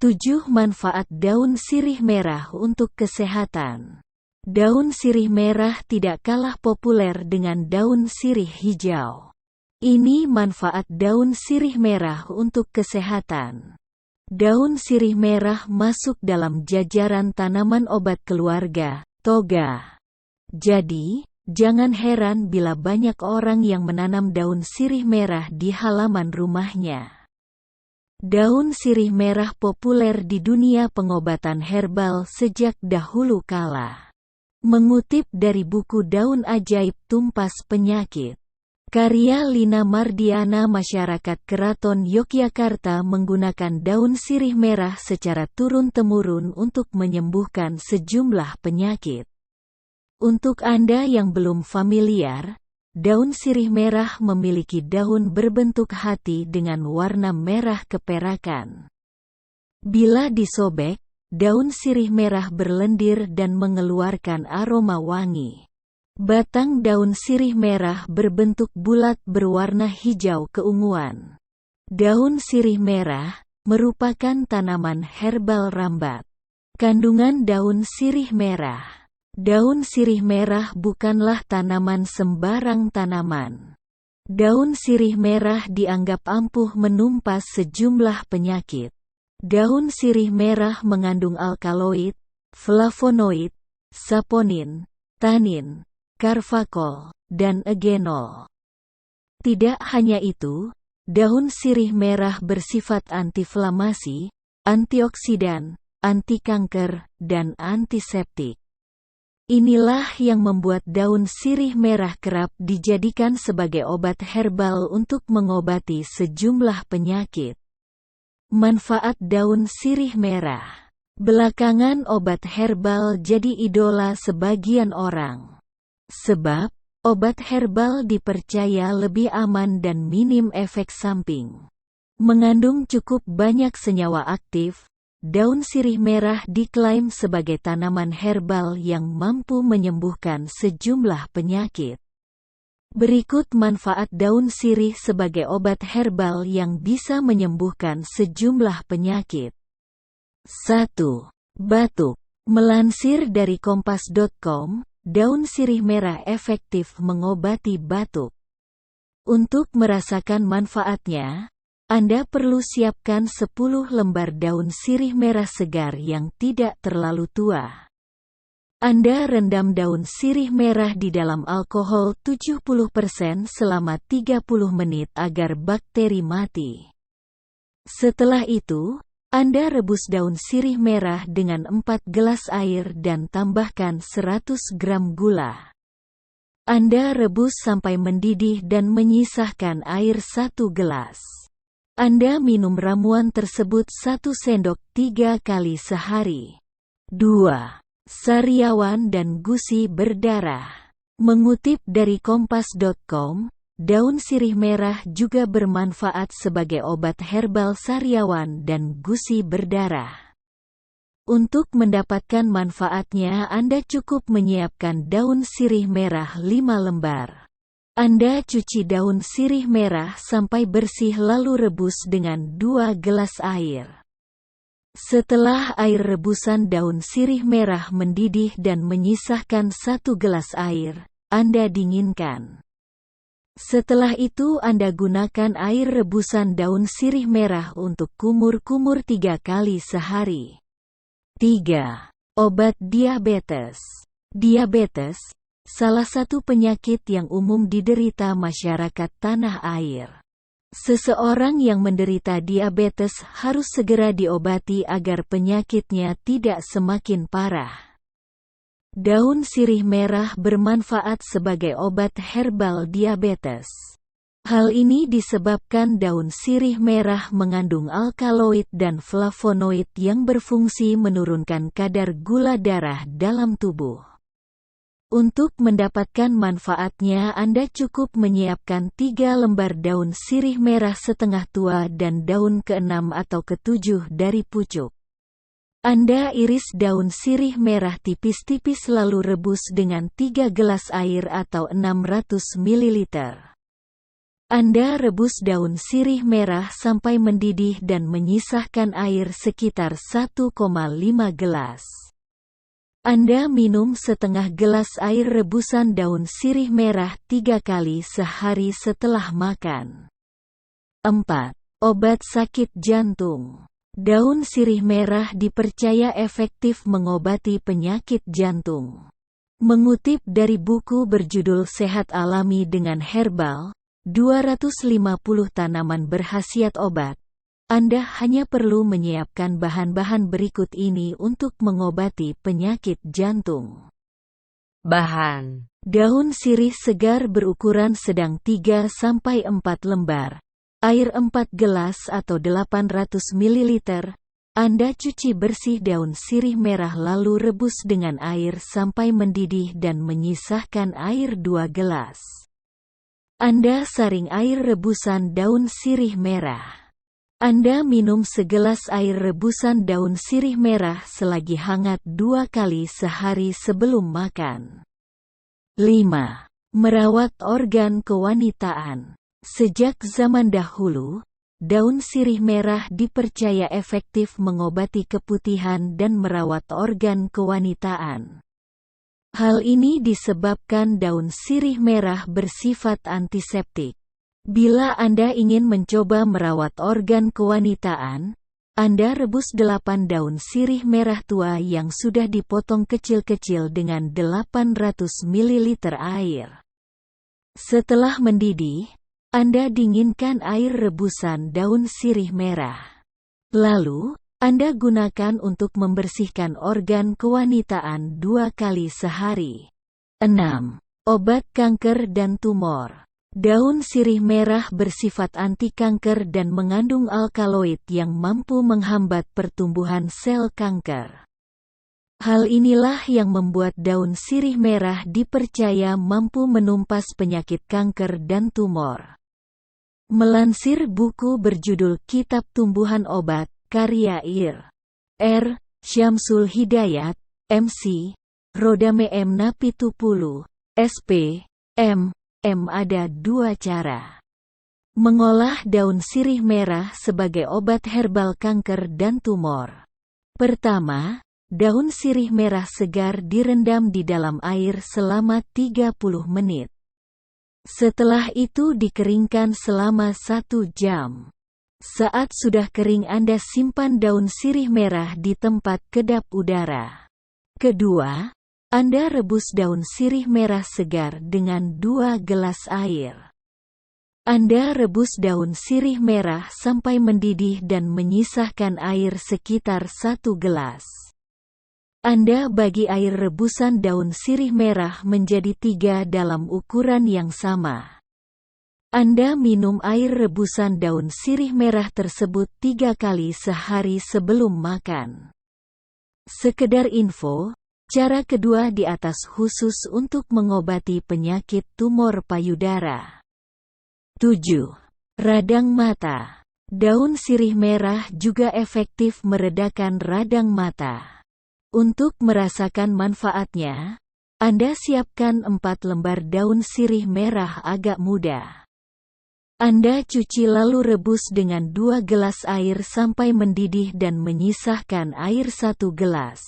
7 manfaat daun sirih merah untuk kesehatan. Daun sirih merah tidak kalah populer dengan daun sirih hijau. Ini manfaat daun sirih merah untuk kesehatan. Daun sirih merah masuk dalam jajaran tanaman obat keluarga, toga. Jadi, jangan heran bila banyak orang yang menanam daun sirih merah di halaman rumahnya. Daun sirih merah populer di dunia pengobatan herbal sejak dahulu kala. Mengutip dari buku Daun Ajaib Tumpas Penyakit, karya Lina Mardiana, masyarakat Keraton Yogyakarta menggunakan daun sirih merah secara turun-temurun untuk menyembuhkan sejumlah penyakit. Untuk Anda yang belum familiar, daun sirih merah memiliki daun berbentuk hati dengan warna merah keperakan. Bila disobek, daun sirih merah berlendir dan mengeluarkan aroma wangi. Batang daun sirih merah berbentuk bulat berwarna hijau keunguan. Daun sirih merah merupakan tanaman herbal rambat. Kandungan daun sirih merah. Daun sirih merah bukanlah tanaman sembarang tanaman. Daun sirih merah dianggap ampuh menumpas sejumlah penyakit. Daun sirih merah mengandung alkaloid, flavonoid, saponin, tanin, karvakol, dan eugenol. Tidak hanya itu, daun sirih merah bersifat antiinflamasi, antioksidan, anti kanker, dan antiseptik. Inilah yang membuat daun sirih merah kerap dijadikan sebagai obat herbal untuk mengobati sejumlah penyakit. Manfaat daun sirih merah. Belakangan obat herbal jadi idola sebagian orang. Sebab, obat herbal dipercaya lebih aman dan minim efek samping. Mengandung cukup banyak senyawa aktif, daun sirih merah diklaim sebagai tanaman herbal yang mampu menyembuhkan sejumlah penyakit. Berikut manfaat daun sirih sebagai obat herbal yang bisa menyembuhkan sejumlah penyakit. 1. Batuk. Melansir dari kompas.com, daun sirih merah efektif mengobati batuk. Untuk merasakan manfaatnya, Anda perlu siapkan 10 lembar daun sirih merah segar yang tidak terlalu tua. Anda rendam daun sirih merah di dalam alkohol 70% selama 30 menit agar bakteri mati. Setelah itu, Anda rebus daun sirih merah dengan 4 gelas air dan tambahkan 100 gram gula. Anda rebus sampai mendidih dan menyisahkan air 1 gelas. Anda minum ramuan tersebut 1 sendok 3 kali sehari. 2. Sariawan dan gusi berdarah. Mengutip dari kompas.com, daun sirih merah juga bermanfaat sebagai obat herbal sariawan dan gusi berdarah. Untuk mendapatkan manfaatnya Anda cukup menyiapkan daun sirih merah 5 lembar. Anda cuci daun sirih merah sampai bersih lalu rebus dengan 2 gelas air. Setelah air rebusan daun sirih merah mendidih dan menyisahkan 1 gelas air, Anda dinginkan. Setelah itu Anda gunakan air rebusan daun sirih merah untuk kumur-kumur 3 kali sehari. 3. Obat diabetes. Diabetes, salah satu penyakit yang umum diderita masyarakat tanah air. Seseorang yang menderita diabetes harus segera diobati agar penyakitnya tidak semakin parah. Daun sirih merah bermanfaat sebagai obat herbal diabetes. Hal ini disebabkan daun sirih merah mengandung alkaloid dan flavonoid yang berfungsi menurunkan kadar gula darah dalam tubuh. Untuk mendapatkan manfaatnya Anda cukup menyiapkan 3 lembar daun sirih merah setengah tua dan daun ke-6 atau ke-7 dari pucuk. Anda iris daun sirih merah tipis-tipis lalu rebus dengan 3 gelas air atau 600 ml. Anda rebus daun sirih merah sampai mendidih dan menyisahkan air sekitar 1,5 gelas. Anda minum setengah gelas air rebusan daun sirih merah 3 kali sehari setelah makan. 4. Obat sakit jantung. Daun sirih merah dipercaya efektif mengobati penyakit jantung. Mengutip dari buku berjudul Sehat Alami dengan Herbal, 250 tanaman berkhasiat obat, Anda hanya perlu menyiapkan bahan-bahan berikut ini untuk mengobati penyakit jantung. Bahan: daun sirih segar berukuran sedang 3-4 lembar, air 4 gelas atau 800 ml. Anda cuci bersih daun sirih merah lalu rebus dengan air sampai mendidih dan menyisahkan air 2 gelas. Anda saring air rebusan daun sirih merah. Anda minum segelas air rebusan daun sirih merah selagi hangat 2 kali sehari sebelum makan. 5. Merawat organ kewanitaan. Sejak zaman dahulu, daun sirih merah dipercaya efektif mengobati keputihan dan merawat organ kewanitaan. Hal ini disebabkan daun sirih merah bersifat antiseptik. Bila Anda ingin mencoba merawat organ kewanitaan, Anda rebus 8 daun sirih merah tua yang sudah dipotong kecil-kecil dengan 800 ml air. Setelah mendidih, Anda dinginkan air rebusan daun sirih merah. Lalu, Anda gunakan untuk membersihkan organ kewanitaan 2 kali sehari. 6. Obat kanker dan tumor. Daun sirih merah bersifat anti kanker dan mengandung alkaloid yang mampu menghambat pertumbuhan sel kanker. Hal inilah yang membuat daun sirih merah dipercaya mampu menumpas penyakit kanker dan tumor. Melansir buku berjudul Kitab Tumbuhan Obat, karya Ir. Syamsul Hidayat, MC, Rodame M. Napitupulu, SP, M. Ada 2 cara mengolah daun sirih merah sebagai obat herbal kanker dan tumor. Pertama, daun sirih merah segar direndam di dalam air selama 30 menit. Setelah itu dikeringkan selama 1 jam. Saat sudah kering Anda simpan daun sirih merah di tempat kedap udara. Kedua, Anda rebus daun sirih merah segar dengan 2 gelas air. Anda rebus daun sirih merah sampai mendidih dan menyisahkan air sekitar 1 gelas. Anda bagi air rebusan daun sirih merah menjadi 3 dalam ukuran yang sama. Anda minum air rebusan daun sirih merah tersebut 3 kali sehari sebelum makan. Sekedar info, cara kedua di atas khusus untuk mengobati penyakit tumor payudara. 7. Radang mata. Daun sirih merah juga efektif meredakan radang mata. Untuk merasakan manfaatnya, Anda siapkan 4 lembar daun sirih merah agak muda. Anda cuci lalu rebus dengan 2 gelas air sampai mendidih dan menyisahkan air 1 gelas.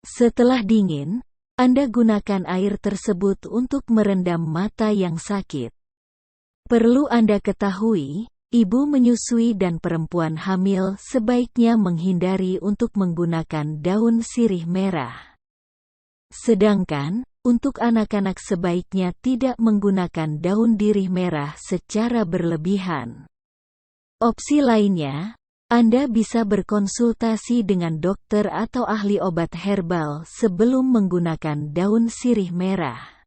Setelah dingin, Anda gunakan air tersebut untuk merendam mata yang sakit. Perlu Anda ketahui, ibu menyusui dan perempuan hamil sebaiknya menghindari untuk menggunakan daun sirih merah. Sedangkan, untuk anak-anak sebaiknya tidak menggunakan daun sirih merah secara berlebihan. Opsi lainnya, Anda bisa berkonsultasi dengan dokter atau ahli obat herbal sebelum menggunakan daun sirih merah.